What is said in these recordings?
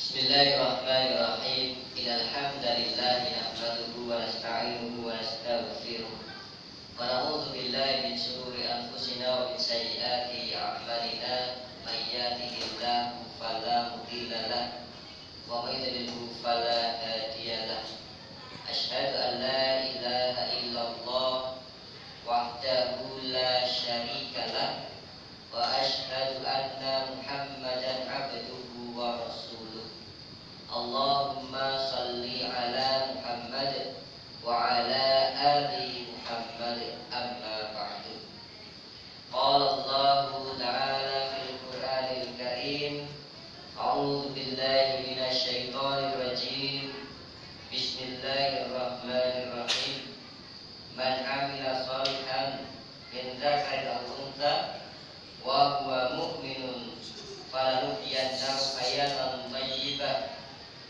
Bismillahirrahmanirrahim. Innal hamdalillah nahmaduhu wa nasta'inuhu wa nastaghfiruh. Wa na'udzu billahi min shururi anfusina wa min sayyiati a'malina. May yahdihillahu fala mudilla lahu wa may yudlilhu fala hadiya lahu. Asyhadu an la ilaha illallah wahdahu la syarika lahu wa asyhadu anna Muhammadan abduhu wa rasuluh. Allahumma salli ala Muhammad wa ala ali Muhammad, amma ba'du. Qala Allahu ta'ala fil Qur'anil Karim, a'udzu billahi minasy syaithanir rajim. Bismillahirrahmanirrahim. Man 'amila shalihan min dzakarin aw untha wa huwa mu'minun falanuhyiyannahu hayatan thayyibah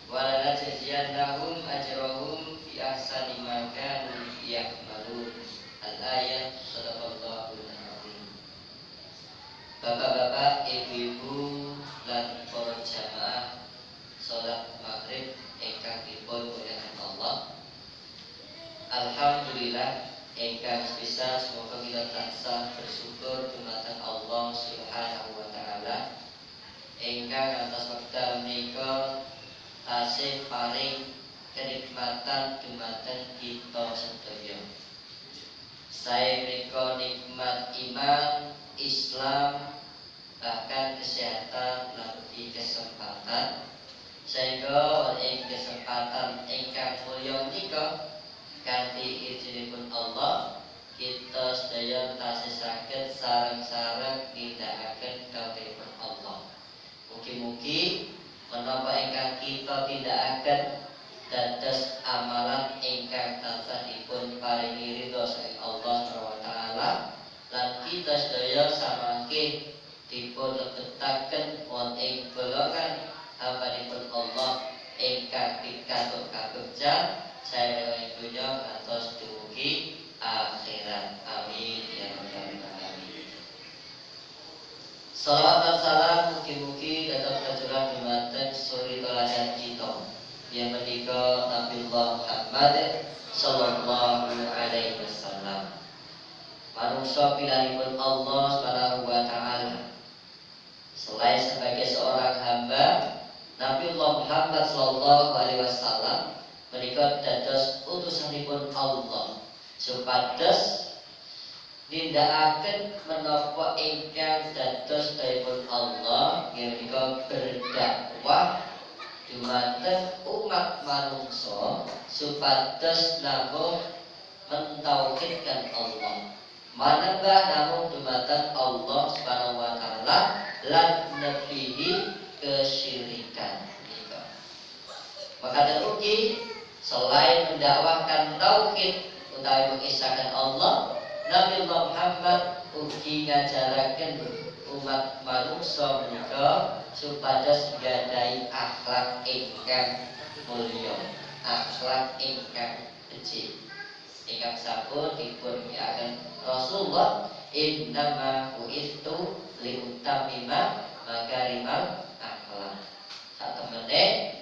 wa lanajziyannahum ajrahum bi ahsani ma kanu ya'malun. Al-ayat. Shadaqallahul azim. Bapak-bapak, ibu-ibu lan para jamaah salat maghrib ingkang dipun mulyakaken Allah. Alhamdulillah ingkang bisa semoga kita tansah bersyukur dumateng Allah Subhanahu wa taala ingkang atas wekdal menika tasih paring kenikmatan dumateng kita sedaya. Saya menika nikmat iman, Islam, bahkan kesehatan lan kesempatan, sehingga ing kesempatan ingkang mulya menika kanthi izinipun Allah kita sedaya tasih saged sareng-sareng nindakaken dawuhipun Allah. Mugi-mugi menapa ingkang kita tindakaken dados amalan ingkang tansah dipun paringi ridho saking Allah Subhanahu wa taala lan kita sedaya samangke dipun lebetaken wonten ing golongan hambanipun Allah ingkang pikantuk kabegjan sae donya ngantos dumugi akhirat. Amin ya rabbal alamin. Salawat dan salam mugi-mugi datang kajurang dumateng suri teladan kita yang menika Nabiullah Muhammad sallallahu alaihi wasallam. Manungsa pilihanipun Allah Subhanahu wa taala. Selain sebagai seorang hamba, Nabiullah Muhammad sallallahu alaihi wasallam menika dados utusanipun Allah supados nindakaken menapa ingkang dados dawuhipun Allah menika berdakwah dumateng umat manungsa supados namung mentauhidkan Allah, manembah namung dumateng Allah Subhanahu wa taala lan nebihi kesyirikan. Maka ugi selain mendakwahkan tauhid utawi mengisahkan Allah, Nabi Muhammad ugi ngajaraken umat manungsa menika supados gadhahi akhlak ingkang mulya, akhlak ingkang becik. Ingkang sampun dipun miaken Rasulullah, innama bu'istu liutammima makarimal akhlak. Satemene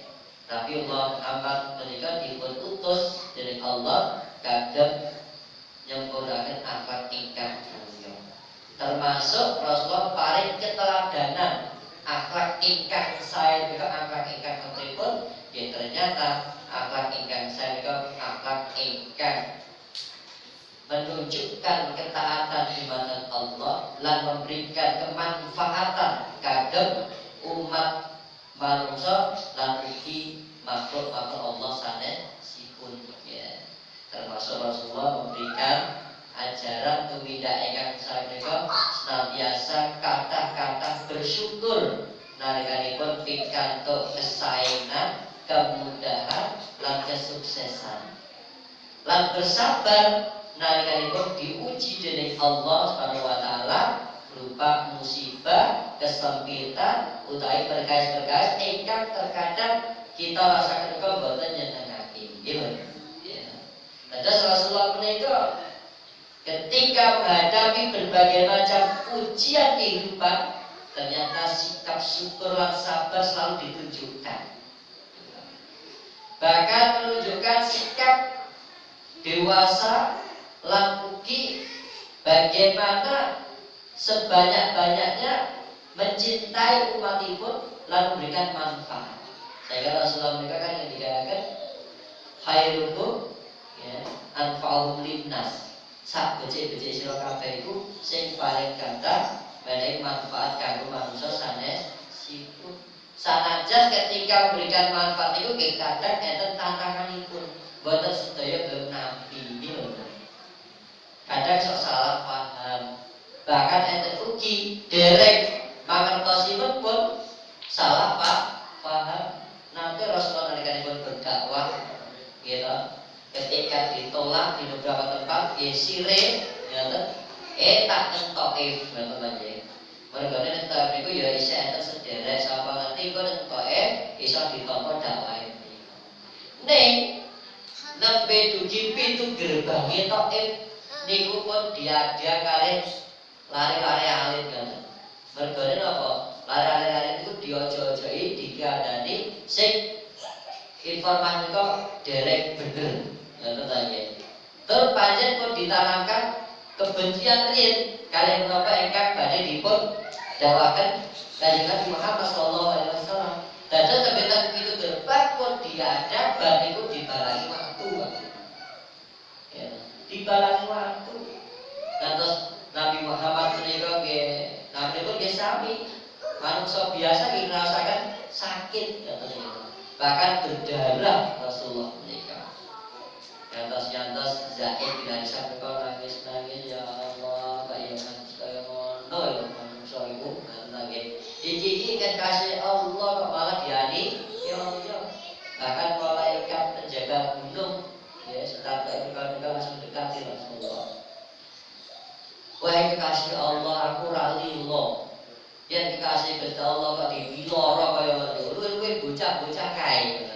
Nabiullah Muhammad menika dipun utus dening Allah kagem nyempurnaken akhlak ingkang mulya. Termasuk Rasulullah paring keteladanan akhlak ingkang sae menika akhlak ingkang pripun? Ya ternyata akhlak ingkang sae menika akhlak ingkang menunjukkan ketaatan dumateng Allah lan memberikan kemanfaatan kagem umat manungsa lan ugi makhluk-makhluk Allah sanesipun ya. Termasuk Rasulullah memberikan ajaran tumindak ingkang sapunika senantiasa kathah-kathah bersyukur nalikanipun pikantuk kesaenan, kemudahan lan kesuksesan. Lan bersabar nalikanipun diuji dening Allah Subhanahu wa taala berupa musibah, kesempitan utawi berkais-berkais ingkang terkadang kita rasakan kok boten nyenengake. Nggih. Dados Rasulullah menika ketika menghadapi berbagai macam ujian kehidupan, ternyata sikap syukur dan sabar selalu ditunjukkan. bahkan menunjukkan sikap dewasa lan ugi bagaimana sebanyak-banyaknya mencintai umatipun lan memberikan manfaat. Sehingga Rasulullah mereka kan yang dikatakan khairukum ya anfa'uhum linnas. Sak becik-becik sira kabeh iku sing paling gampang menehi manfaat kanggo manusia sanes sipun. Sanajan ketika memberikan manfaat itu kadang enten tantanganipun. Boten sedaya belum nabi iki lho. Kadang sok salah paham. Bahkan enten ugi derek mangertosipun pun salah paham. Nanti Rasulullah nalikanipun berdakwah gitu. Ketika ditolak di beberapa tempat, sire, tak entoke, ngoten. Mergane nek niku ya isih enten sederek sapa ngerti kok entoke iso ditampa dakwahe. Ning nembe dugi pintu gerbange taif niku pun dia kalih lari-lari alit kan. Mergane napa? Lari-lari alit itu diojo-ojoi dikandani sing informasi kok derek bener. Ngoten ta nggih. Tur pancen pun ditanamkan kebencian riyen kalian menapa ingkang badhe dipun dakwaken kanjeng Nabi Muhammad sallallahu alaihi wasallam. Dados tebetan itu gerbang pun diadab bar niku dibalangi waktu. Ya, dibalangi waktu. Terus Nabi Muhammad menika nggih nabi pun nggih sami manusia biasa nggih ngerasakan sakit katanya. Bahkan berdarah Rasulullah menika. Yantos Zaid bila disampaikan nangis ya Allah bayangan saya ngono ya manusia iku nangis. Iki kan kasih Allah kok malah diani ya Allah. Bahkan malaikat penjaga gunung ya setelah itu kalau langsung dekati Rasulullah. Wahai kekasih Allah aku ralilo. Yen kekasih Gusti Allah kok diwiloro kaya ngono. Luwe bocah-bocah kae.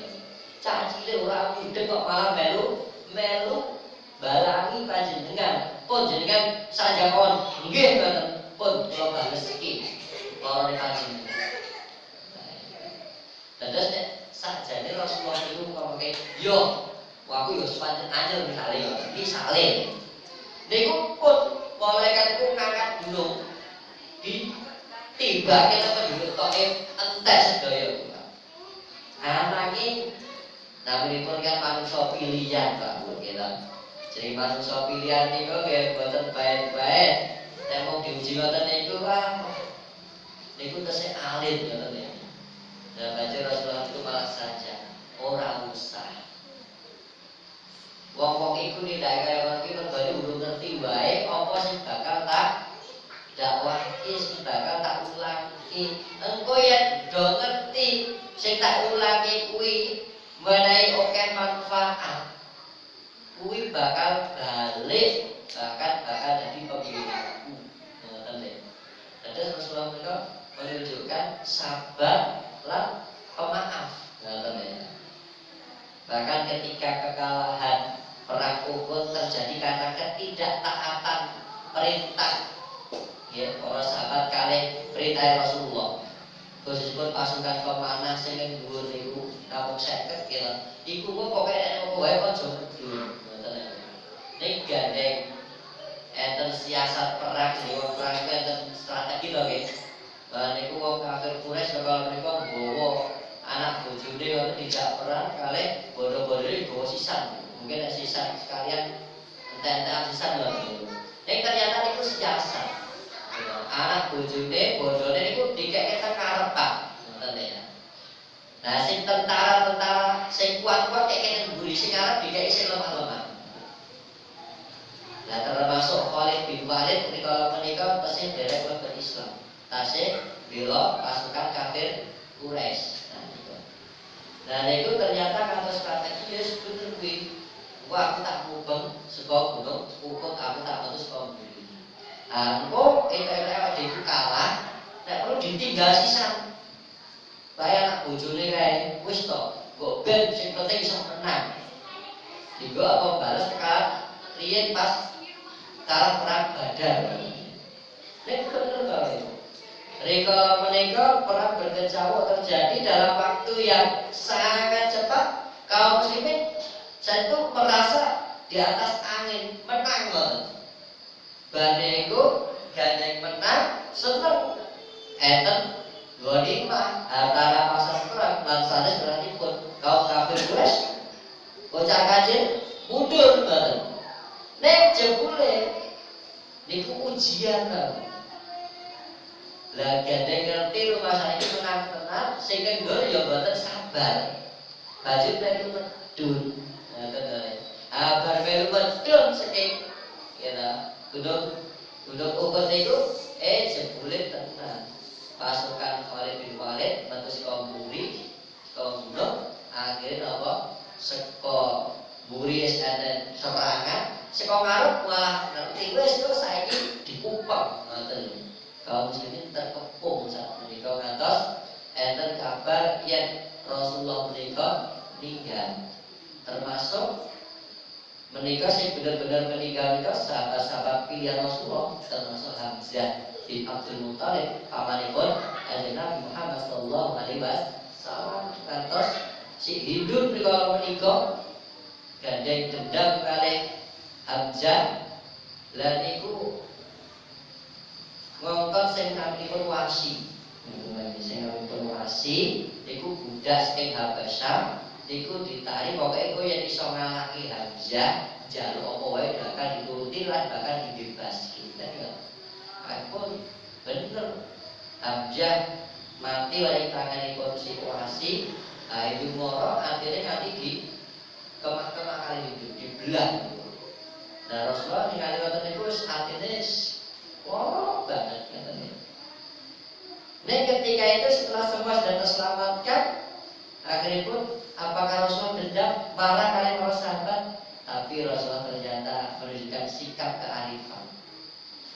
Cah cilik ora mudeng kok malah melu balangi panjenengan pun jenengan saja kawan nggih mboten pun kula bales iki lorone panjenengan. Terus nek sakjane Rasulullah niku ngomongke yo aku yo pancen anyel misale niku pun malaikat niku ngangkat gunung ditibake nang penduduk Taif entek sedaya. Nanging naminipun kan manusia pilihan Pak kita. Jadi manusia pilihan niku nggih boten baik-baik. Nek mung diuji ngoten niku niku tesih alit ngoten ya. Nah, baca Rasulullah itu malah saja ora usah. Wong-wong iku nindakake kaya iki mergo urung ngerti wae apa sing bakal tak dakwahke, sing bakal tak ulangi. Engko yen do ngerti sing tak ulangi kuwi menawi akeh manfaat kuwi bakal balik bahkan bakal jadi pembinaku. Ngoten lho. Terus Rasulullah menika menunjukkan sabar lan pemaaf. Ngoten lho. Bahkan ketika kekalahan perang Uhud terjadi karena ketidaktaatan perintah ya para sahabat kalih perintah Rasulullah. Khususipun pasukan pemanah sing dhuwur niku namung 50 kilo. Iku kok pokoke nek wae aja medhun. Ngoten. Nek gandeng enten siasat perang jiwa perang enten strategi to nggih. Lah niku wong kafir Quraisy bakal menika nggawa anak bojone ngoten dijak perang kalih bodo-bodone nggawa sisan. Mungkin nek sisan sekalian entek-entekan sisan lho. Nek ternyata niku siasat. Anak bojone bodone niku dikeke teng karepan ngoten ya. Nah sing tentara-tentara sing kuat-kuat keke nang mburi sing arep dikeke sing lemah-lemah. Nah termasuk Khalid bin Walid menika tasih derek mlebu Islam. Tasih bela pasukan kafir Quraisy. Nah niku ternyata kados strategi ya sebenarnya kuwi. Wah aku tak mubeng saka gunung Uhud aku tak metu saka mburi. Engko ente-ente dhewe kalah, nek perlu ditinggal sisan. Bae anak bojone kae wis to, kok ben sing penting iso menang. Dienggo apa balas tekan riyen pas kalah perang Badar. Nek bener to. Rika menika perang berkecamuk terjadi dalam waktu yang sangat cepat kaum muslimin saya itu merasa di atas angin, menang banget. Bandengku gandeng menang, seneng. Enten 25 harta rampasan perang lan sanes berarti pun kaum kafir Quraisy bocah kecil mundur banget. Nek jebule niku ujian lah. Lah gandeng ngerti rumah saya ini menang tenan, sing kendor ya mboten sabar. Baju melu medun. Bar melu medun saking kira Gudang ukur niku jebule tenan. Pasukan Khalid bin Walid bantu kaum Buri, kaum Gunung, akhirnya apa? Seko Buri enten serangan, seko ngarep malah ngerti wis terus saiki dikupang ngoten. Kaum muslimin terkepung saat menika ngantos enten kabar yen Rasulullah menika meninggal. Termasuk menikah sing benar-benar meninggal menika sahabat-sahabat pilihan Rasulullah, termasuk Hamzah bin Abdul Muthalib, pamanipun Kanjeng Nabi Muhammad sallallahu alaihi wasallam. Kantos si Hindun menika gandeng dendam kalih Hamzah. Lan niku ngongkon sing naminipun Wasi. Sing naminipun Wasi niku budak saking Habasyah. Niku ditarik pokoknya gue yang iso ngalahke Hamzah, jaluk apa wae bakal dituruti lan bakal dibebaskan. Pun bener Hamzah mati oleh tanganipun si Wasi. Ibu moro akhirnya nanti di kemah-kemah kali itu dibelah. Nah Rasulullah ningali wonten niku wis atine loro banget katanya. Nah ketika itu setelah semua sudah terselamatkan, akhirnya pun apakah Rasulullah dendam marah kalian para sahabat? Tapi Rasulullah ternyata menunjukkan sikap kearifan.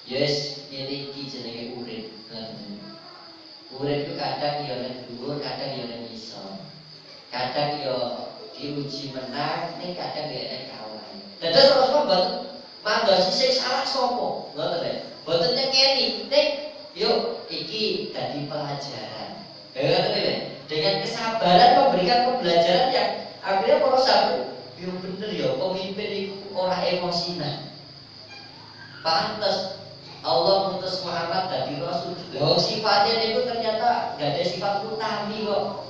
Yes, ini jenenge urip. Urip itu kadang ya ning dhuwur, kadang ya ning isor. Kadang ya diuji menang, ning kadang ya ning kalah. Dados Rasulullah mboten mandosi sing salah sapa, ngoten lho. Mboten nyengeni, ning yuk iki dadi pelajaran. Ngoten lho. Dengan kesabaran memberikan pembelajaran yang akhirnya para sahabat, yo bener ya pemimpin itu orang emosinan. Pantes Allah mengutus Muhammad dari Rasul. Loh sifatnya itu ternyata gak ada sifat utami kok.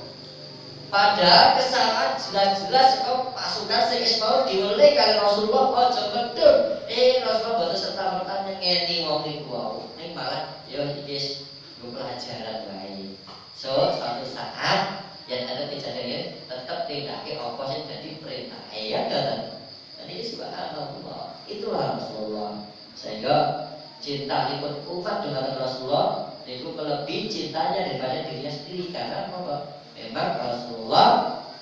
Padahal kesalahan jelas-jelas kok pasukan sing mau diweleh kali Rasulullah aja medun. Rasulullah boten serta-merta nyengeni wong niku. Ning malah yo iki pelajaran wae. So, suatu saat yang ada kejadian tetap tidak apa sih jadi perintah dan ini subhanallah itulah Rasulullah. Sehingga cinta ikut umat dengan Rasulullah itu lebih cintanya daripada dirinya sendiri. Karena apa? Memang Rasulullah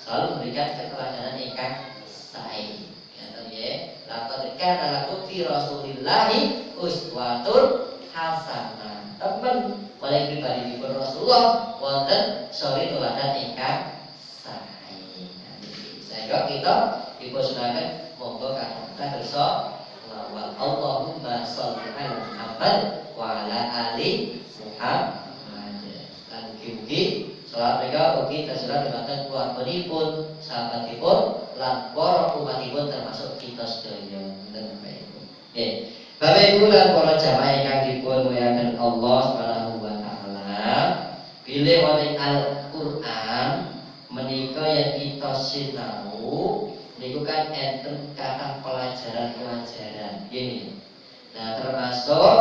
selalu memberikan keteladanan ingkang sae. Ya, laqad kana lakum fi Rasulillahi uswatun hasanah. Teman oleh pribadi pun Rasulullah wonten sori teladan ingkang sae. Sehingga kita dipersilakan monggo kata kersa lawal Allahumma sholli ala Muhammad wa ala ali Muhammad. Lan mugi-mugi salat mereka ugi terserah dumateng keluarganipun, sahabatipun, lan para umatipun termasuk kita sedaya. Nggih. Bapak Ibu lan para jamaah ingkang dipun muliaken Allah Subhanahu wa taala, bilih wonten Al-Qur'an menika yen kita sinau niku kan enten kathah pelajaran-pelajaran nggih. Nah, termasuk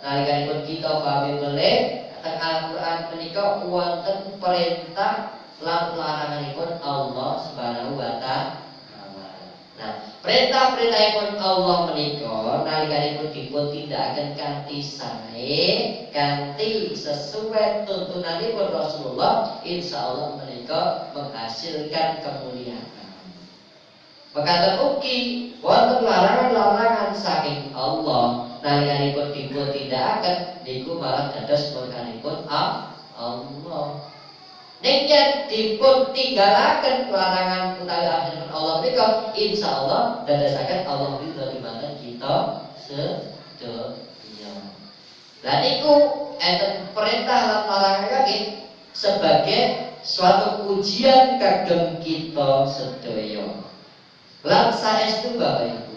nalikanipun kita pahami melih teng Al-Qur'an menika wonten perintah lan laranganipun Allah Subhanahu wa taala. Nah, perintah-perintahipun Allah menika nalikanipun dipun tindakaken kanthi sae, kanthi sesuai tuntunanipun Rasulullah, insyaallah menika menghasilkan kemuliaan. Mekaten ugi wonten larangan-larangan saking Allah nalikanipun dipun tindakaken niku malah dados murkanipun Allah. Nek dipun tinggalaken larangan utawi ajaran Allah menika insyaallah dadosaken Allah ridho dumateng kita sedaya. Lah niku enten perintah lan larangan kaki sebagai suatu ujian kagem kita sedaya. Lan saestu Bapak Ibu,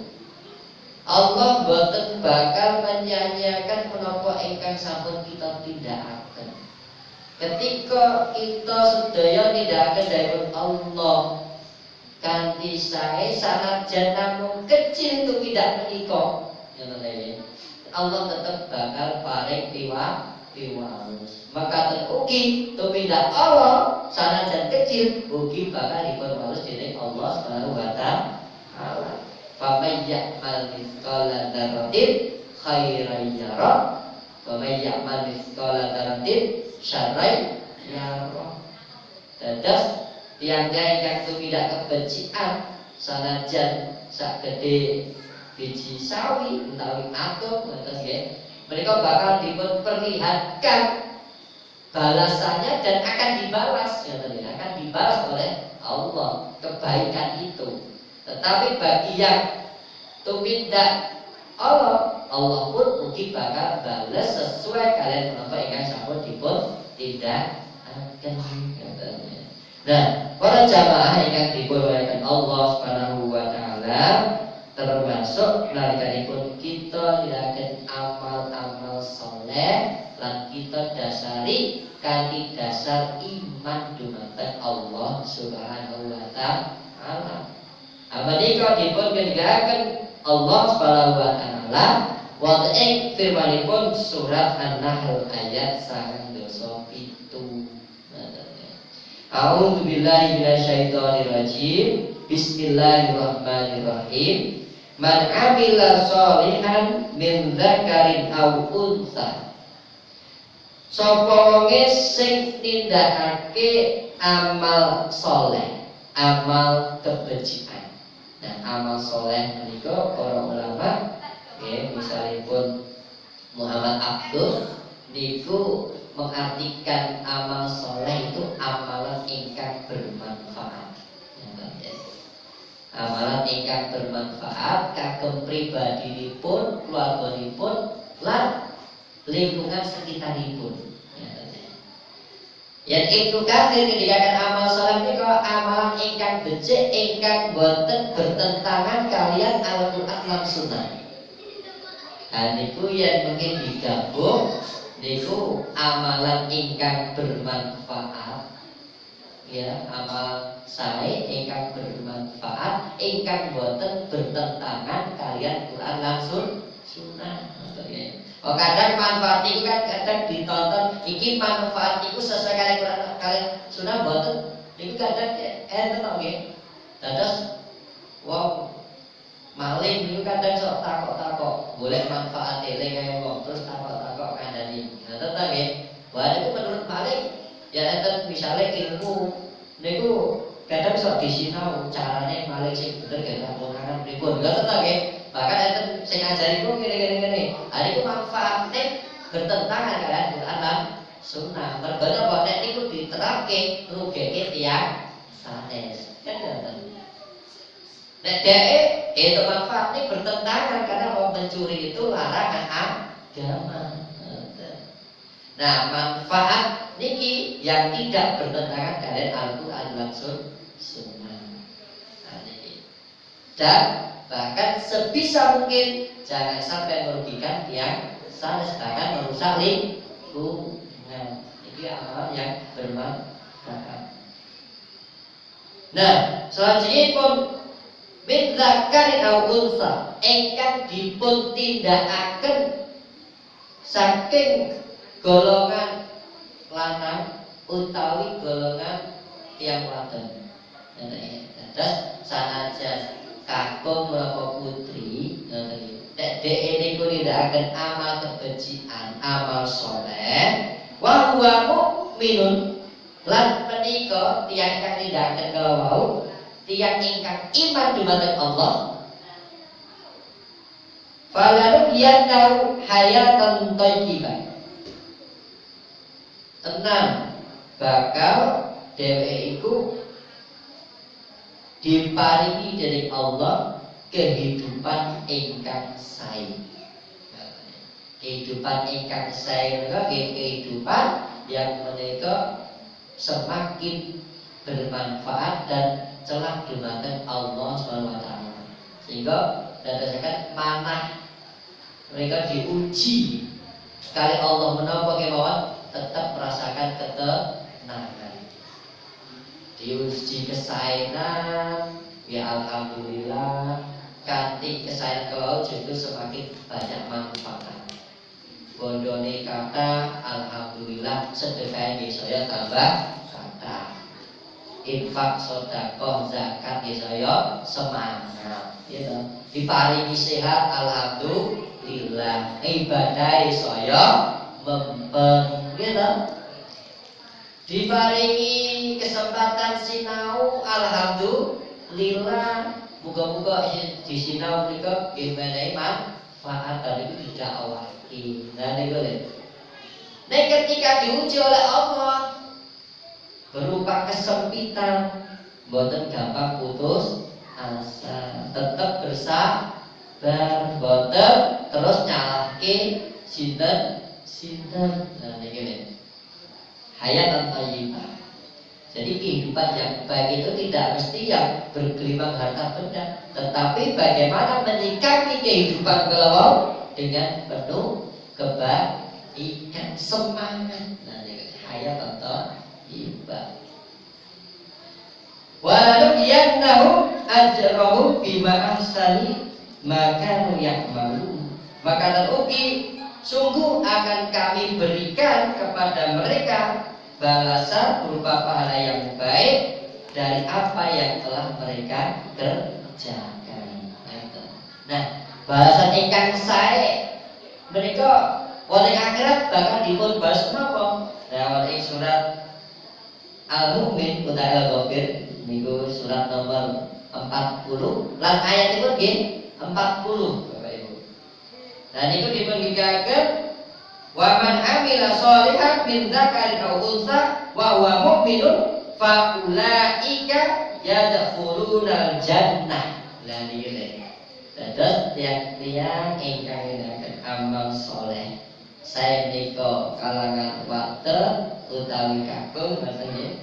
Allah boten bakal menyanyiakan menapa ingkang sampun kita tindakaken. Ketika kita sedaya tindakaken dhateng Allah kanthi sae sanajan namung kecil tumindak menika, Allah tetap bakal paring piwales. Maka ugi tumindak Allah sanajan kecil ugi bakal diperwales dening Allah Subhanahu wa taala. Fa may ya'mal mithqala dzarratin khairan yara wa may ya'mal mithqala dzarratin syarran yara. Dados tiyang-tiyang ingkang tumindak kebencian sanajan sak gedhe biji sawi utawi atom ngoten nggih, mereka bakal diperlihatkan balasannya dan akan dibalas, akan dibalas oleh Allah kebaikan itu. Tetapi bagi yang tumindak Allah pun mungkin bakal balas sesuai kalian menapa ingkang sampun dipun tindakaken. Nah, para jamaah ingkang dimuliakan Allah Subhanahu wa taala, termasuk nalikanipun kita nindakaken amal-amal saleh lan kita dasari kanthi dasar iman dumateng Allah Subhanahu wa taala. Menika dipun kendikaken Allah Subhanahu wa taala wonten ing firmanipun surat An-Nahl ayat 97. A'udzu billahi minasyaitonir rajim. Bismillahirrahmanirrahim. Man 'amila sholihan min dzakarin aw untha. Sapa wonge sing nindakake amal saleh, amal kebajikan. Nah, amal soleh menika para ulama nggih misalipun Muhammad Abdul niku mengartikan amal soleh itu amalan ingkang bermanfaat. Amalan ingkang bermanfaat kagem pribadinipun, keluarganipun, lan lingkungan sekitaripun. Yang Ibnu Katsir ngendikaken amal saleh menika amalan ingkang becik ingkang boten bertentangan kalian Al-Qur'an lan Sunnah. Niku yen mungkin digabung niku amalan ingkang bermanfaat. Ya, amal sae ingkang bermanfaat ingkang boten bertentangan kalian Quran lan Sunnah. Kadang manfaat itu kan kadang ditonton iki manfaat itu sesuai kalian Quran kalian Sunnah boten niku kadang enten kok nggih. Dados wong maling niku kadang sok takok-takok golek manfaat ele kaya wong terus takok-takok kandhani. Ngoten ta nggih. Wah niku menurut maling ya enten misale ilmu niku kadang sok disinau carane maling sing bener gak lakukan pripun. Ngoten ta nggih. Bahkan enten sing ngajariku ngene-ngene. Niku manfaatnya bertentangan kalian Quran lan Sunnah. Mergo napa nek niku diterapke rugeke tiyang sanes. Kan ngoten. Nek dhek itu manfaatnya bertentangan karena mau mencuri itu larangan agama. Nah, manfaat niki yang tidak bertentangan kalian Al-Qur'an lan Sunnah. Nah, niki. Dan bahkan sebisa mungkin jangan sampai merugikan tiang sanes, bahkan merusak lingkungan. Ini amal yang bermanfaat. Nah, selanjutnya pun min dzakarin aw untha ingkang dipun tindakaken saking golongan lanang utawi golongan tiang wadon. Terus sanajan kakung menapa putri nek dhek niku nindakaken amal kebajikan, amal saleh, wa huwa mukminun lan menika tiyang ingkang nindakaken kala wau tiyang ingkang iman dumateng Allah. Falalu yanahu hayatan thayyibah. Tenang bakal dheweke iku diparingi dari Allah kehidupan ingkang sae. Kehidupan ingkang sae menika kehidupan yang menika semakin bermanfaat dan celak dumateng Allah Subhanahu wa taala. Sehingga berdasarkan manah mereka diuji kali Allah menapa kemawon tetap merasakan ketenangan. Diuji kesaenan, ya alhamdulillah, kanthi kesaenan kalau justru semakin banyak manfaat. Bondone kata alhamdulillah, sedekah saya tambah kata. Infak, sedekah, zakat saya semangat. Gitu. Diparingi sehat alhamdulillah, ibadah saya mempeng. Gitu. Diparingi kesempatan sinau alhamdulillah, muga-muga di sinau menika nggih menehi manfaat dari dakwah iki. Nah niku lho. Nek ketika diuji oleh Allah berupa kesempitan, mboten gampang putus asa, tetap bersabar, mboten terus nyalahke sinten. Nah niki lho. Hayatan thayyibah. Jadi kehidupan yang baik itu tidak mesti yang bergelimang harta benda, tetapi bagaimana menyikapi kehidupan kalau dengan penuh kebaikan, semangat. Nah, ini hayatan thayyibah. Wa nubiyannahu ajrahu bima ahsani maka ya'malu. Maka terugi sungguh akan kami berikan kepada mereka balasan berupa pahala yang baik dari apa yang telah mereka kerjakan. Nah, balasan ingkang sae mereka wonten akhirat bakal dipun balas menapa? Nah, wonten surat Al-Mu'min utawa Al-Ghafir niku surat nomor 40 lan ayatipun nggih 40. Nah niku dipun gigakaken wa man amila sholihan min dzakarin aw unsa wa huwa mu'minun fa ulaika yadkhulunal jannah. Lah niki lho. Dados tiang-tiang ingkang ngelakukan amal soleh, saya menika kalangan water utawi kakung ngoten nggih.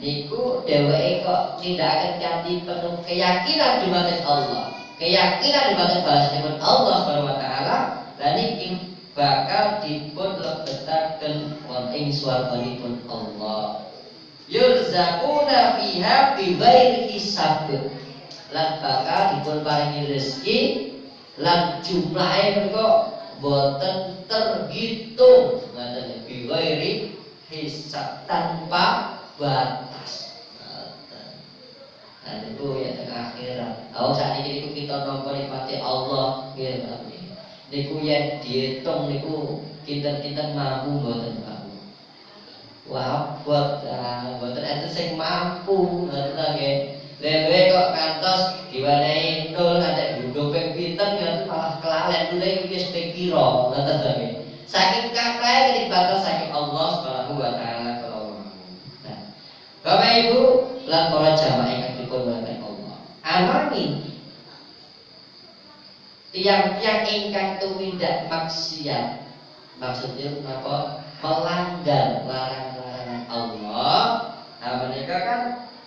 Niku dheweke kok nindakaken kanthi penuh keyakinan dumateng Allah. Keyakinan dumateng balasanipun Allah Subhanahu wa taala, lan iki bakal dipun lebetaken wonten ing swarganipun Allah. Yurzaquna fiha bighairi hisab. Lan bakal dipun paringi rezeki lan jumlahe menika boten terhitung, ngoten bighairi hisab, tanpa batas. Nah itu ya tengah akhirat. Tahu saat ini kita nampa nikmati Allah, nggih nggih. Niku yen diitung niku kinten-kinten mampu mboten mampu. Wah, mboten enten sing mampu, ngoten nggih. Lewe kok kantos diwenehi nol ngantek ndung ping pinten ngoten malah kelalen lha iki wis pira, ngoten nggih. Saking kathah nikmat saking Allah Subhanahu wa taala. Nah, Bapak Ibu lan para jamaah ingkang dipunweleh Allah. Amani tiang-tiang ingkang tumindak maksiat, maksudnya apa? Melanggar larangan-larangan Allah. Nah, mereka kan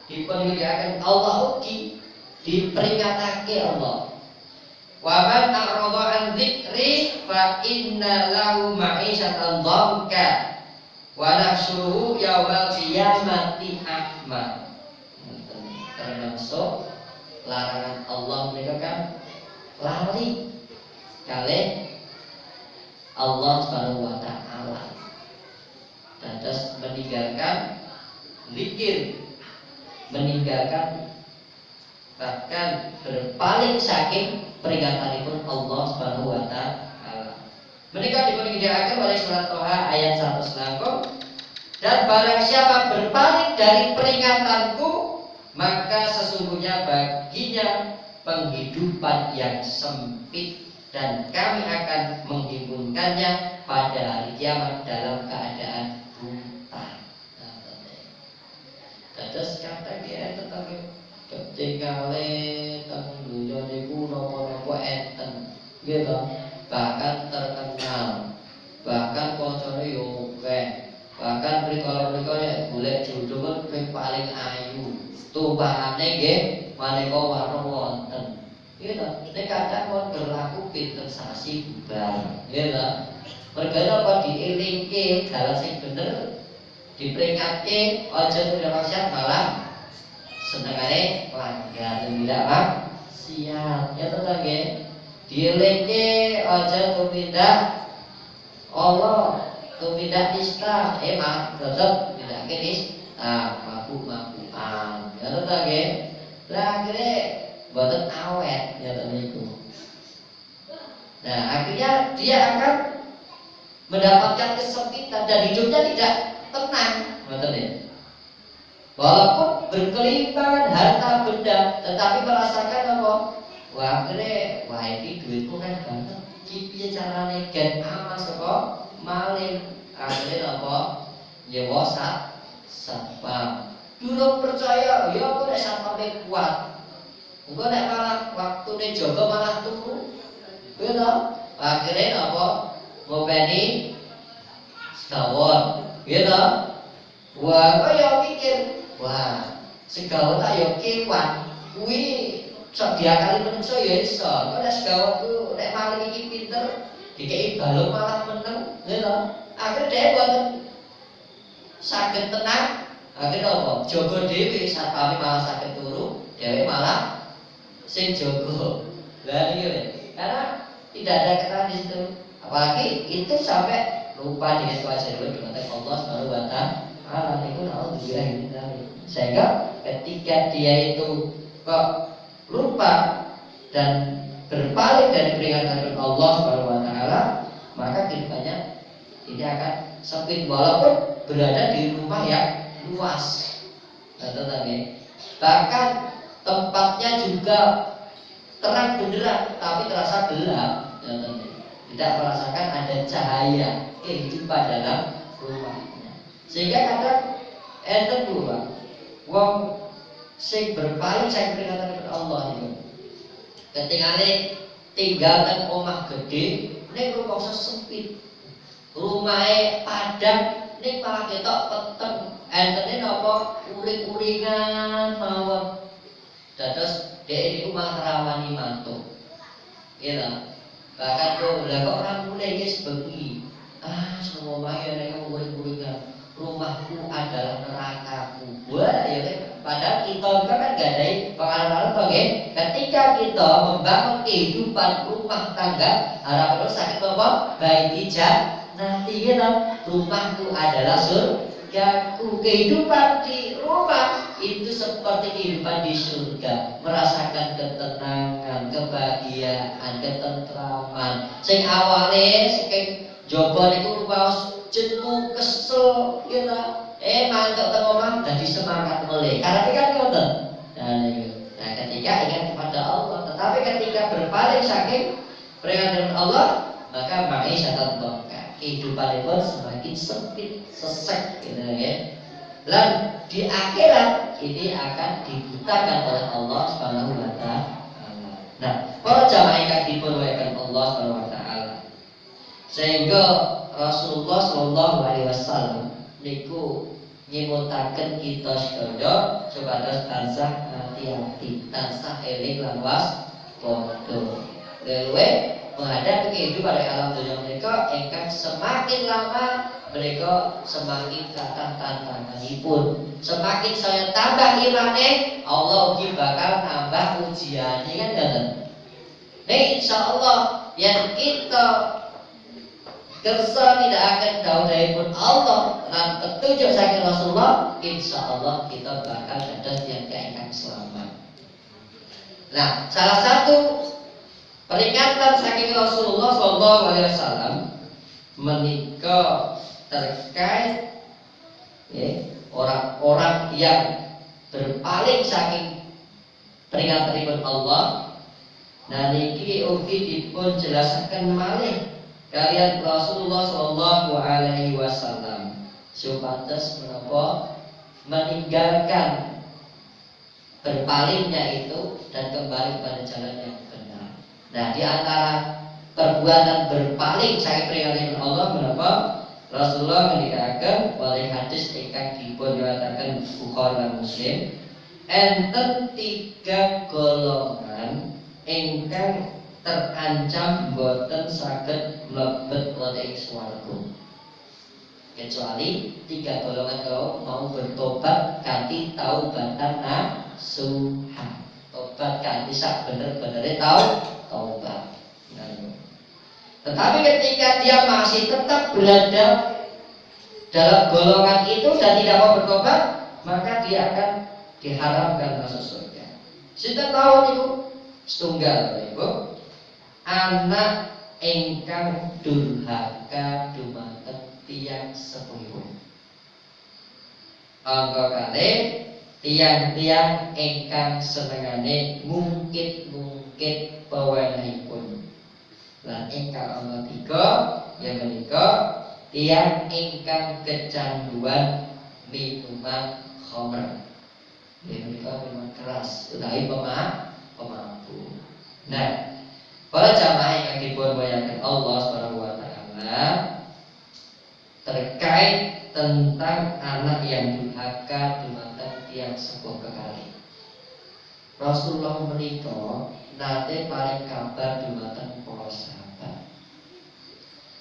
diperlihatkan Allah ugi, diperingatake Allah. Wa man a'rada an dzikri fa inna lahu ma'isyatan dhanka wa nahsyuruhu yaumal qiyamati a'ma. Termasuk larangan Allah mereka kan lari kali Allah Subhanahu wa taala. Dados meninggalkan zikir, meninggalkan bahkan berpaling saking peringatanipun Allah Subhanahu wa taala. Mereka diperintahkan oleh surat Toha ayat 190. Dan barang siapa berpaling dari peringatanku, maka sesungguhnya baginya penghidupan yang sempit dan kami akan menghimpunkannya pada hari kiamat dalam keadaan buta. Terus kata dia tetapi ketinggalan teng dunya niku napa-napa enten, gitu. Bahkan terkenal, bahkan kocone yo akeh, Bahkan prikala-prikala nek golek jodoh pun paling ayu. Tumpangane nggih maneka warna wonten. Nggih to. Nek kadang pun berlaku pinten sasi bubar. Nggih to. Mergane apa dielingke dalan sing bener, diperingatke aja maksiat malah senengane langgar tidak maksiat. Ya to nggih. Dielingke aja tumindak Allah, tumindak nista, mah tetep tidak kenis, mabuk-mabukan. Ya to nggih. Lah akhire boten awet ya to niku. Nah, akhirnya dia akan mendapatkan kesempitan dan hidupnya tidak tenang, betul ya. Walaupun berkelimpangan harta benda, tetapi merasakan apa? Wah, ini duitku kan banget. Iki piye carane gen aman saka maling? Akhirnya apa? Ya wasat satpam. Durung percaya, ya aku nek satpame kuat. Engko nek malah waktune jaga malah turu. Kuwi to. Akhirnya apa? Ngopeni segawon, gitu. Wah, kok ya mikir, wah, segawon tak ya kewan, kuwi sok diakali manusia ya iso. Kok nek segawon ku nek maling iki pinter, dikei balung malah meneng, gitu. Akhirnya dia boten saged tenang, akhirnya apa? Jaga dhewe, satpame malah saged turu, dhewe malah sing jaga. Lah iki lho. Karena tidak ada kata di situ. Apalagi itu sampai lupa dengan kewajiban dengan Allah Subhanahu wa taala. Itu naudzubillah min dzalik. Sehingga ketika dia itu kok lupa dan berpaling dari peringatan Allah Subhanahu wa taala, maka kehidupannya ini akan sempit walaupun berada di rumah yang luas. Tetapi bahkan tempatnya juga terang benderang tapi terasa gelap. Tidak merasakan ada cahaya kehidupan dalam rumahnya. Sehingga kadang enten dua wong sing berpaling saya peringatan kepada Allah itu. Ketingane tinggal nang omah gede, ning rumangsa sempit. Rumahe padang ning malah ketok peteng. Entene napa uring-uringan mawon. Dados dhek niku malah rawani mantuk. Iya. Bahkan kok lah kok orang mulai guys bengi. Semua mahir mereka murid-muridnya. Rumahku adalah nerakaku. Wah ya kan. Padahal kita juga kan gak ada pengalaman toh ya. Ketika kita membangun kehidupan rumah tangga, harapan kita sakit apa? Baik ijab. Nanti kita rumahku adalah surgaku. Kehidupan di rumah itu seperti kehidupan di surga, merasakan ketenangan, kebahagiaan, ketentraman. Sing awale saking jaba niku paus jenuh, kesel, gitu. Mantuk teng omah dadi semangat meleh. Karena kan ngoten. Nah, ketika ingat kepada Allah, tetapi ketika berpaling saking peringatan Allah, maka ma'isyatan dhanka. Kehidupan itu semakin sempit, sesek gitu ya. Dan di akhirat ini akan dibutakan oleh Allah Subhanahu wa taala. Nah, para jamaah ingkang dimuliakan Allah Subhanahu wa taala. Sehingga Rasulullah sallallahu alaihi wasallam niku nyimutaken kita sedaya supados tansah hati-hati, tansah eling lan waspada. Leluwe menghadapi kehidupan di alam dunia mereka ingkang semakin lama mereka semakin kata tantanganipun. Semakin saya tambah imane, Allah bakal tambah ujian. Ini kan dalam. Nah, insya Allah yang kita kersa tidak akan jauh dari pun Allah dan petunjuk saking Rasulullah, insya Allah kita bakal ada yang keingkang selamat. Nah, salah satu peringatan saking Rasulullah SAW menikah terkait orang-orang yang berpaling saking peringatan Allah. Nah niki ugi dipun jelasaken malih kalian Rasulullah sallallahu alaihi wasallam supados menapa meninggalkan berpalingnya itu dan kembali pada jalan yang benar. Nah di antara perbuatan berpaling saking peringatan Allah menapa Rasulullah ngendikaken wali hadis ingkang dipun riwayataken Bukhari lan Muslim, enten 3 golongan ingkang terancam boten saged mlebet wonten ing swarga. Kecuali 3 golongan kalau mau bertobat kanthi taubatan nasuha. Tobat kanthi sak bener-benere taubat. Tetapi ketika dia masih tetap berada dalam golongan itu dan tidak mau bertobat, maka dia akan diharamkan masuk surga. Sudah tahu itu setunggal, Ibu. Anak ingkang durhaka dumateng tiyang sepuhipun. Angka kalih tiang-tiang ingkang senengane ngungkit-ngungkit pewenehipun. Lan ingkang ana 3 yang menika tiang ingkang kecanduan minuman khamr. Yang menika minuman keras utawi pemabuk. Nah, para jamaah yang dipunmuliakan Allah Subhanahu wa taala, terkait tentang anak yang durhaka dumateng tiyang sepuh kekalih. Rasulullah menika nate paring kabar dumateng para sahabat.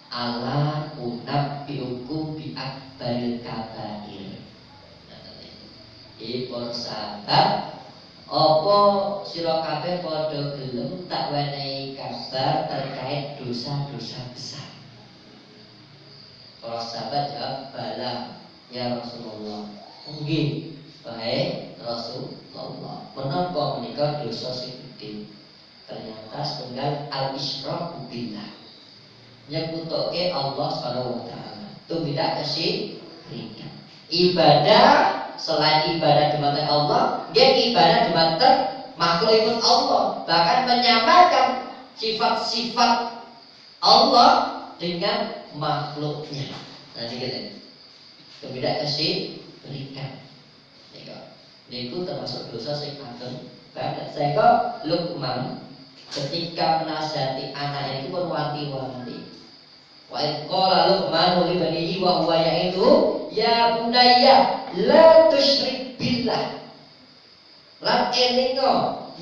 Ala unabbiukum bi akbaril kabair. Para sahabat, apa sira kabeh padha gelem tak wenehi kabar terkait dosa-dosa besar? Para sahabat jawab, bala ya Rasulullah. Nggih, baik Rasulullah. Menapa menika dosa sing gedhe? Ternyata setunggal al-isyraku billah. Nyekutuke Allah Subhanahu wa taala. Tumindak kesyirikan. Ibadah selain ibadah dumateng Allah, dia ibadah dumateng makhluk Allah. Bahkan menyamakan sifat-sifat Allah dengan makhluknya. Nanti kita tumindak kesyirikan. Niku termasuk dosa sing ageng banget. Saya Luqman ketika menasihati anaknya itu berwanti-wanti. Wa qala Luqman li banihi wa huwa ya'idu ya bunayya la tusyrik billah. Lan elingo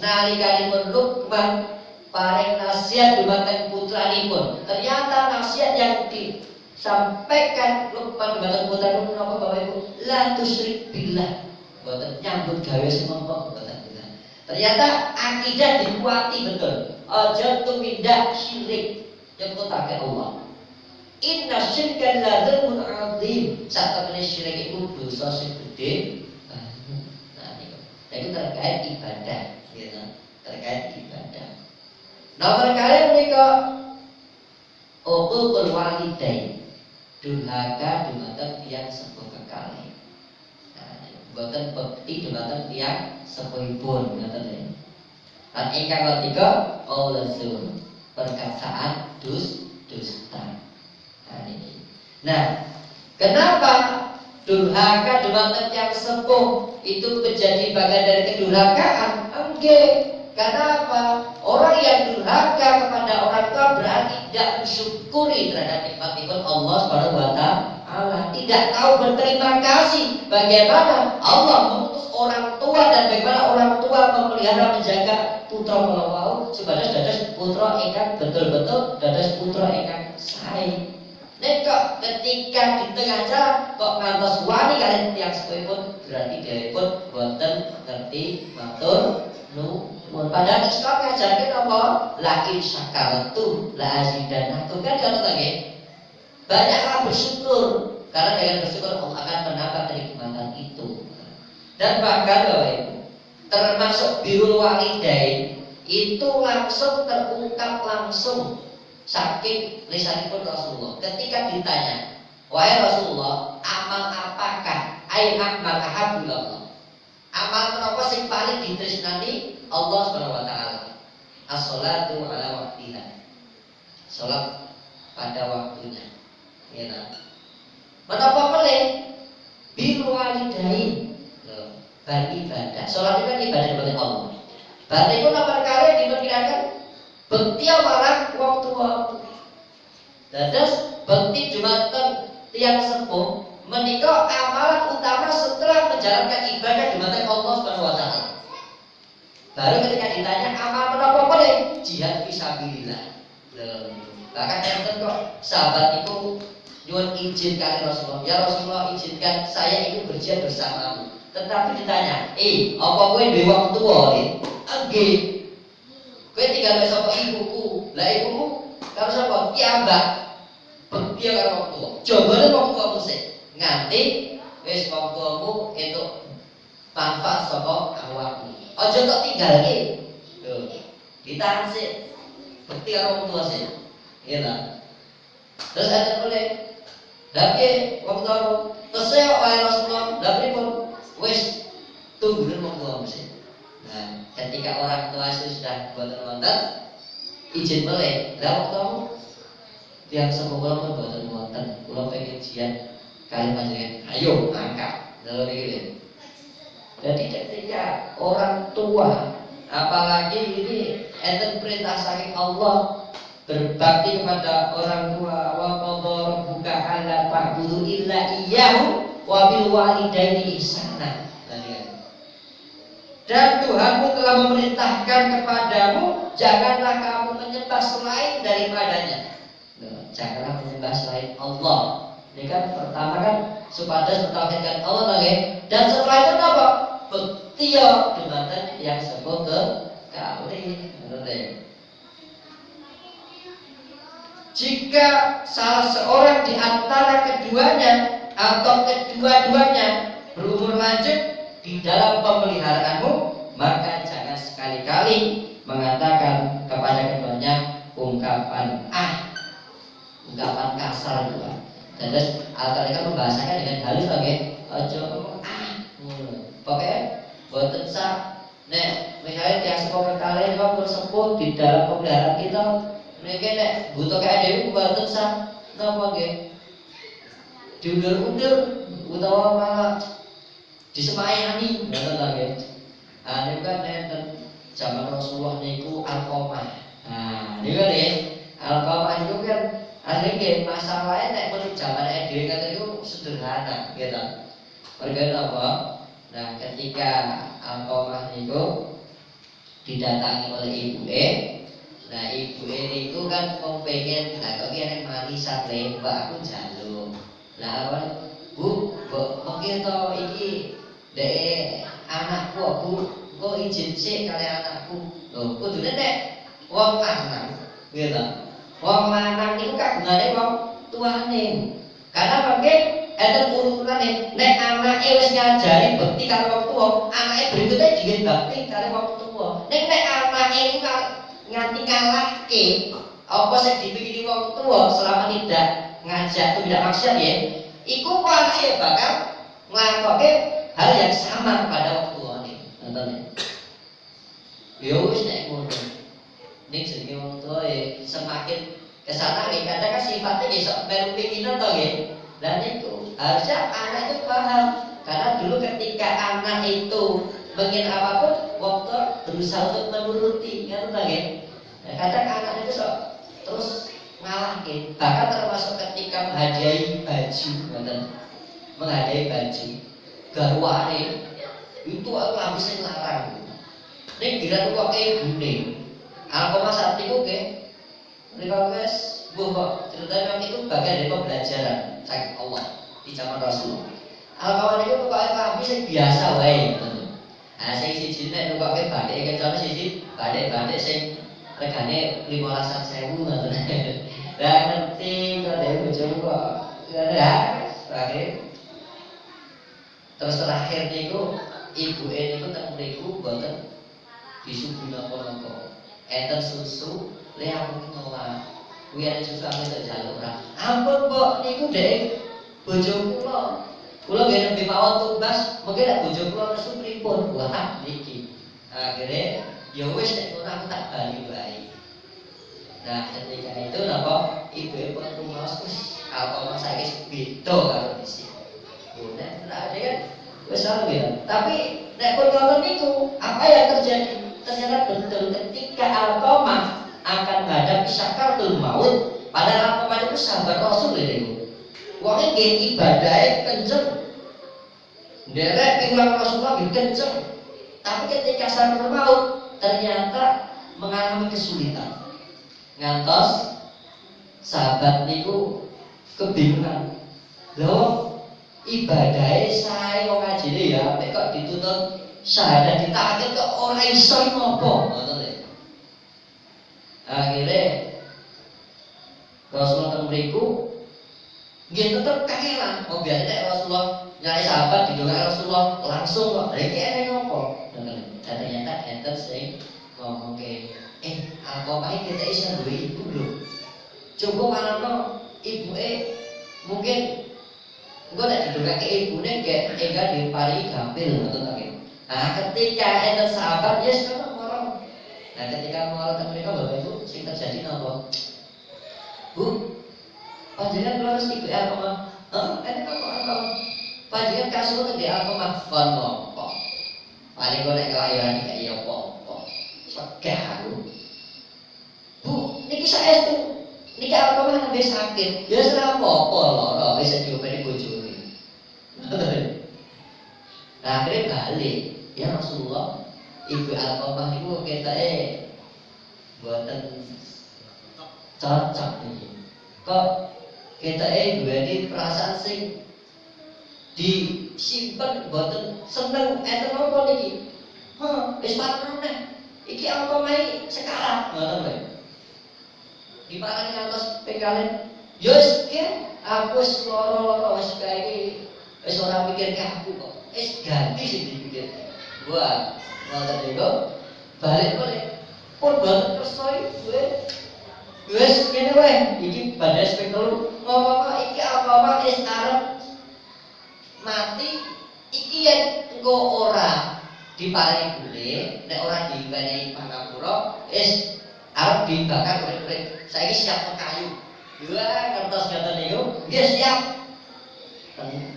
nalikanipun Luqman paring nasihat dumateng putranipun. Ternyata nasihat yang disampaikan Luqman dumateng putranipun menapa Bapak Ibu? La tusyrik billah. Boten nyambut gawe semongko boten. Ternyata akidah dikuati betul. Aja tumindak syirik nyebutake Allah. Inna syirka la dzulmun 'adzim. Satemene syirik iku dosa sing gedhe. Nah niku. Itu terkait ibadah, gitu. Terkait ibadah. Nomor kali menika uququl walidain. Durhaka dumateng tiyang sepuh kekalih. Boten bekti dumateng tiyang sepuhipun ngoten nggih. Lan ingkang ketiga qaulazur, perkataan dusta. Nah, kenapa durhaka dumateng tiyang sepuh itu menjadi bagian dari kedurhakaan? Enggak. Kenapa? Orang yang durhaka kepada orang tua berarti tidak mensyukuri terhadap nikmat-nikmat Allah Subhanahu wa taala, tidak tahu berterima kasih bagaimana Allah mengutus orang tua dan bagaimana orang tua memelihara menjaga putra kula supaya dados putra ingkang betul-betul dados putra ingkang sae. Nek kok ketika di tengah jalan kok ngantos wani kalian tiyang sepuhipun, berarti dhewekipun boten ngerti matur nuwun. Padahal Islam ngajarkan apa? La in syakartum la azidannakum. Kan ngono ta nggih? Banyaklah bersyukur, karena dengan bersyukur Allah akan menambah kenikmatan itu. Dan bahkan Bapak Ibu, termasuk birrul walidain itu langsung terungkap langsung saking lisanipun Rasulullah. Ketika ditanya, wahai Rasulullah, amal apakah amal ahabullah? Amal menapa sing paling ditresnani Allah Subhanahu wa taala? As-sholatu ala waqtiha. Salat pada waktunya. Ya nah. Menapa pelih? Birrul walidain. Beribadah. Salat itu kan ibadah kepada Allah. Berarti itu nomor kali diperkirakan bekti marang waktu-waktu. Dados bekti jumateng tiang sepuh menika amalan utama setelah menjalankan ibadah di mata Allah Subhanahu wa taala. Baru ketika ditanya amal menapa boleh? Jihad fisabilillah. Bahkan enten kok sahabat itu nyuwun izin kali Rasulullah. Ya Rasulullah, izinkan saya itu berjihad bersamamu. Tetapi ditanya, apa kowe duwe wong tuwa, nggih. Kowe tinggal mek sapa ibuku. Lah ibuku karo sapa? Piyambak. Bekti karo wong tuwa. Jogone wong tuwa musik. Nganti wis wong tuamu entuk manfaat saka awakmu. Aja kok tinggalke. Lho, ditahan sih. Bekti karo wong tuwa sih. Iya ta? Terus ada boleh. Tapi wong tuwa tesih wae Rasulullah, lha pripun? Wis tungguin wong tuwa mesti. Nah, ketika orang tua itu sudah boten-wonten izin boleh. Lah wong tuamu tiang sepuh kula pun boten-wonten. Kula pengen jihad kali panjenengan. Ayo angkat. Lha iki. Jadi ketika orang tua, apalagi ini enten perintah saking Allah berbakti kepada orang tua, wa qadha rabbuka alla ta'budu illa iyyahu wa bil walidaini ihsana. Dan Tuhanmu telah memerintahkan kepadamu, janganlah kamu menyembah selain daripadanya. Janganlah menyembah selain Allah. Ini kan pertama kan supados mentauhidkan Allah lagi. Dan setelah itu apa? Bektio jumatan yang sebut ke kawin. Jika salah seorang di antara keduanya atau kedua-duanya berumur lanjut di dalam pemeliharaanmu, maka jangan sekali-kali mengatakan kepada keduanya ungkapan kasar juga. Dan terus Al-Qur'an membahasakan dengan halus lagi. Ojo pokoknya boten sah. Nek misalnya tiang sepuh kalian waktu sepuh di dalam pemeliharaan kita, mereka nek butuh kayak dewi boten sah. Napa nggih? Diundur-undur utawa malah disemayani ngoten ta nggih. Niku kan enten zaman Rasulullah niku Alqamah. Niku kan nggih. Alqamah niku kan asline masalahnya nek menurut zaman dhewe kata niku sederhana gitu. Perkara apa? Nah, ketika Alqamah niku didatangi oleh ibuke, nah ibuke niku kan pengen, nah kok kene manisan le, Mbak aku njaluk. Lah Bu, mungkin to iki dek anakku, Bu, kok izin sih kali anakku. Loh, kudune nek wong anak, gitu. Wong lanang niku kagungane wong tuane. Karena mungkin enten urunane nek anake wis ngajari bekti karo wong tuwa, anake berikutnya juga bakti karo wong tuwa. Nek anake iku nganti kalahke apa sing dipikiri wong tuwa selama tidak ngajak tidak maksiat ya, iku kok anake bakal nglakoke hal yang sama kepada wong tuane. Ngoten ya. Ya wis nek ngono. Nek jenenge wong tuwa ya semakin kesana nggih kadang kan sifatnya nggih sok melu pinginan to nggih. Dan itu harusnya anak itu paham, karena dulu ketika anak itu ingin apapun, waktu berusaha untuk menuruti, kan lagi. Nah, kadang anak itu terus ngalahin, bahkan termasuk ketika menghadiahi baju, menghadiahi baju, garwane itu aku habisnya larang. Ini kira tuh kayak gini, Alqamah saat itu ke, request kok ceritanya itu bagian dari pembelajaran saking Allah di zaman Rasulullah. Alqamah itu pokoknya kami sing biasa wae. Nah, sing siji nek nukoke bathik kecuali siji bathik sing regane 15.000 ngoten. Lah ngerti kok dhewe bojomu kok. Ya, terakhir. Terus terakhir niku ibuke niku teng mriku mboten disuguhi napa-napa. Enten susu, le aku nolak. Kuwi ana susu aku tak jaluk ora. Ampun, Mbok, niku Dek, bojo kula. Kula nggih nembe mawon tumbas, mungkin nek bojo kula nesu pripun? Wah, niki. Akhire ya wis nek ngono aku tak bali wae. Nah, ketika itu napa ibu pun rumaos wis Alqamah saiki beda karo dhisik. Nek ada kan wis anu ya. Tapi nek pun ngoten niku, apa yang terjadi? Ternyata betul ketika Alqamah akan menghadapi sakaratul maut, padahal Alqamah itu sahabat Rasul itu. wonge nggih ibadahe kenceng. Nderek piwulang Rasulullah nggih kenceng. Tapi ketika sakaratul maut ternyata mengalami kesulitan. Ngantos sahabat niku kebingungan. Loh, ibadahe sae wong ajine ya, nek kok dituntut syahadat ditaati kok ora iso ngopo, ngoten lho. Akhire Rasulullah teng mriku nggih tetep kangelan. Oh biasane Rasulullah nyai sahabat didongak Rasulullah langsung kok. Lha iki enek ngopo? Ngoten. Dan ternyata enten sing ngomongke, Alqamah kita iso duwe ibu lho. Coba marano ibuke mungkin engko nek didongake ibune gek enggak diparingi gampil ngoten ta. Nah, ketika enten sahabat yes kono moro. Nah, ketika moro teng mriku Bapak Ibu sing terjadi napa? Bu, panjenengan lurus ibu Alqamah. Enek apa Alqamah? Panjenengan kasuwun teng Alqamah kon napa? Paling kok nek kelahiran iki ya apa-apa. Segah aku. Bu, niki saestu. Niki Alqamah nembe sakit. Ya ora apa-apa lara wis diopeni bojone. Nah, akhirnya balik. Ya Rasulullah, ibu Alqamah niku ketoke mboten cocok iki. Kok ketoke duweni perasaan sing disimpen mboten seneng enten apa niki? Wis parane. Iki Alqamah sekarang ngoten lho. Diparani ngantos pengkalen. Yo wis aku wis lara-lara wis kae iki wis ora mikir ke aku kok. Wis ganti sing dipikir. Wah, ngoten niku balik boleh. Pun boten kersa iki wis ngene wae. Iki badhe spek telu. Ngomong iki apa wis arep mati iki yen engko ora diparingi bule, nek ora diwenehi pangapura, wis arep dibakar urip-urip. Saiki siap kayu. Wah, kertas ngoten niku. Nggih siap.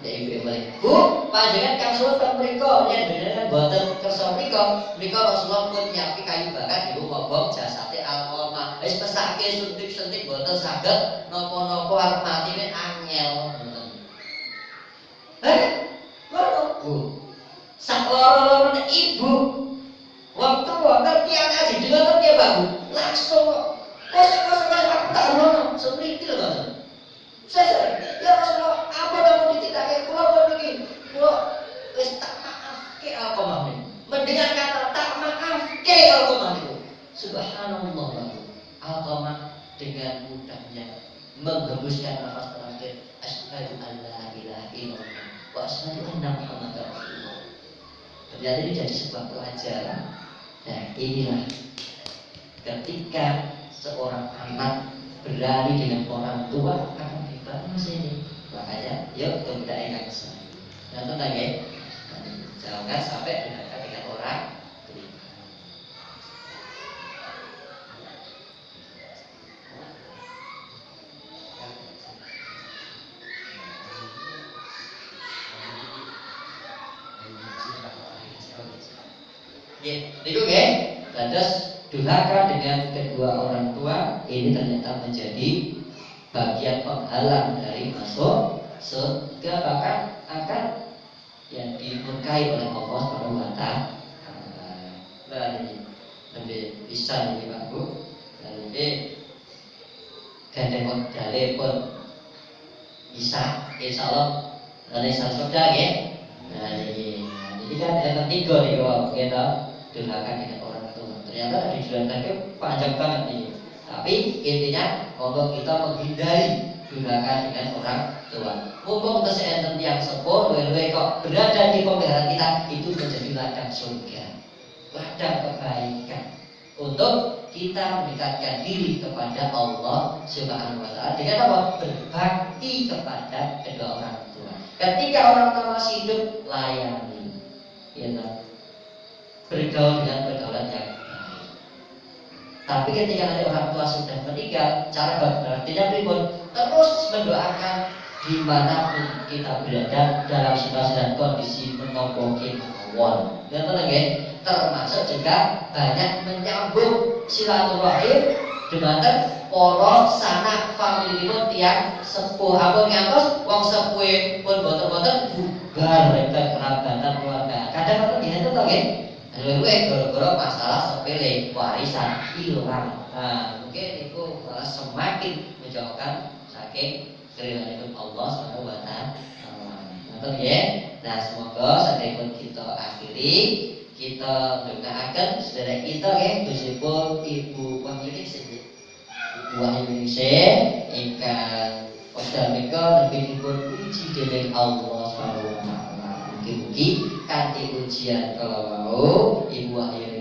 Ibu balik. Bu, panjenengan kasuwun teng mriku yen jenengan boten kersa mriku, Rasulullah pun nyiapke kayu bakar niku ngobong jasate Alqamah. Wis pesake suntik-suntik boten saged napa-napa arep mati nek angel ngoten. Ngono, Bu. Sak loro-lorone ibu. Wong tuwa ngerti anak aji ngoten piye, Pak Bu? Langsung kok. Wes aku tak ngono, semriki lho, Mas. Saya ya Rasulullah, apa namun ditindakake kula pun iki. Kula wis tak maafke Alqamah niku. Mendengar kata tak maafke Alqamah niku. Subhanallah. Alqamah dengan mudahnya menghembuskan nafas terakhir, asyhadu an la ilaha illallah wa asyhadu anna Muhammadar Rasulullah. Ternyata ini jadi sebuah pelajaran. Nah, inilah ketika seorang anak berani dengan orang tua akan dibangun sini. Makanya yuk kita ingat kesana. Nah tentang ya, jangan sampai berdekat dengan orang tua. Itu ya, lantas durhaka dengan kedua orang tua ini ternyata menjadi bagian penghalang dari masuk surga, bahkan akan yang dimurkai oleh Allah Subhanahu wa Ta'ala. Lebih bisa ini Pak Bu, lebih gandeng modale pun bisa, insya Allah dari surga ya. Nah ini kan yang ketiga nih kalau kita durhaka dengan orang tua. Ternyata dijelaskan panjang banget nih. Tapi intinya kalau kita menghindari durhaka dengan orang tua. Mumpung kesehatan yang sepuh, luwe kok berada di pemeliharaan kita, itu menjadi ladang surga, ladang kebaikan untuk kita mendekatkan diri kepada Allah Subhanahu wa Ta'ala dengan apa? Berbakti kepada kedua orang tua. Ketika orang tua masih hidup, layani, ya, bergaul dengan pergaulan yang baik. Tapi ketika nanti orang tua sudah meninggal, cara berartinya pun terus mendoakan dimanapun kita berada dalam situasi dan kondisi mengoboki awal. Dan termasuk juga banyak menyambung silaturahim Dumateng para sanak familipun tiyang sepuh. Ampun ngantos wong sepuhe pun boten-boten bubar rembet kerabatan keluarga. Kadang ngoten nggih enten to nggih. Luwih gara-gara masalah sepele warisan ilang. Nah, mungkin itu malah semakin menjauhkan saking keridhaanipun Allah Subhanahu wa taala. Ngoten nggih. Nah, semoga sadereng kita akhiri, kita ndongaaken sedherek kita nggih khususipun Ibu Wahyu Wahyu ingkang wekdal menika nebihipun uji dening Allah Subhanahu wa taala. Mugi-mugi kanthi ujian kala wau Ibu Wahyu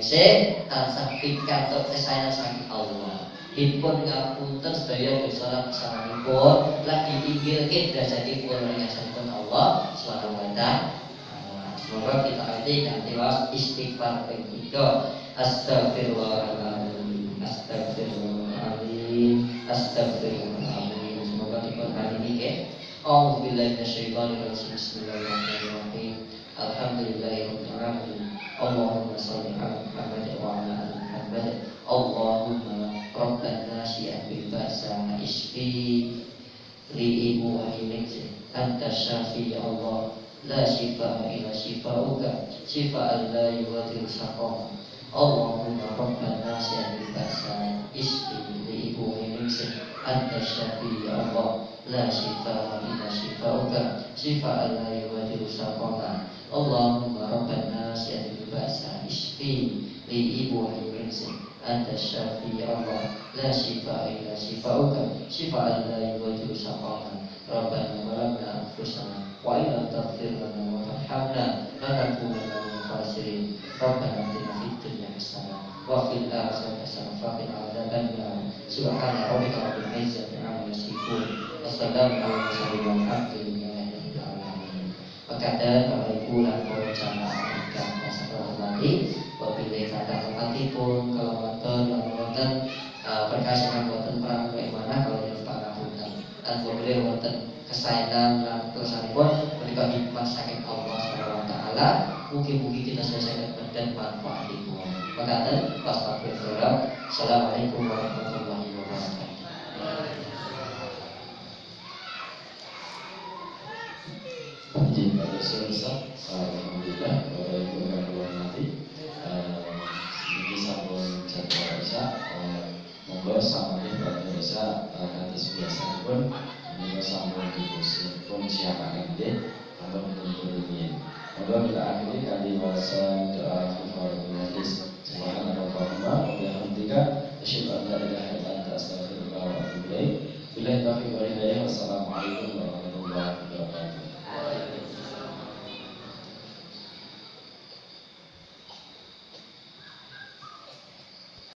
tansah pikantuk kesayangan saking Allah. Dipun ngapunten sedaya dosa lan kesalahanipun lan dipinggirke derajatipun ringasanipun Allah Subhanahu wa taala. Semoga kita arti kanthi was istighfar ping 3. Astagfirullahaladzim. Astagfirullahaladzim. Semoga dipun hari ini ya. A'udzubillahi minasyaitonirrajim. Bismillahirrahmanirrahim. Alhamdulillahirabbil alamin. Allahumma shalli ala Muhammad wa ala ali Muhammad. Allahumma rabban nasi bil ba'sa isfi li ibu wahilin anta syafi Allah la shifa illa shifauka shifa'an la yughadiru saqama. Allahumma rabban nasi bil ba'sa isfi li ibu wahilin anta syafi Allah la shifa illa shifauka shifa'an la yughadiru saqama. Allahumma rabban nasi bil ba'sa isfi li ibu wahilin anta syafi Allah la shifa illa shifauka shifa'an la yughadiru saqama. Rabbana walamna anfusana wa illa taghfir lana wa tarhamna lanakunanna minal khasirin. Rabbana atina fid dunya hasanah wa fil akhirati hasanah wa qina adzabannar. Subhana rabbika rabbil izzati amma yasifun. Wassalamu ala mursalin walhamdulillahi rabbil alamin. Pakada Bapak Ibu lan para jamaah ingkang kasih hormati, wabillahi taufiq kalau wonten berkasihan wonten perang mana kalau yang pangapunten. Dan boleh wonten kesayangan lan kersanipun menika hikmah saking Allah Subhanahu wa taala. Mugi-mugi kita selesaikan dan manfaatipun. Mekaten astagfirullah. Assalamualaikum warahmatullahi wabarakatuh. Alhamdulillah, Bapak Ibu yang hormati, ini sampun jadwal Isya. Monggo samangke badhe Isya kados biasa pun menika sampun dipun siapaken nggih ampun nuntun. Monggo kita akhiri kanthi maca doa kafaratul majlis. Subhanallahumma wa bihamdika asyhadu an la ilaha illa anta astaghfiruka wa atubu ilaik. Billahi taufiq.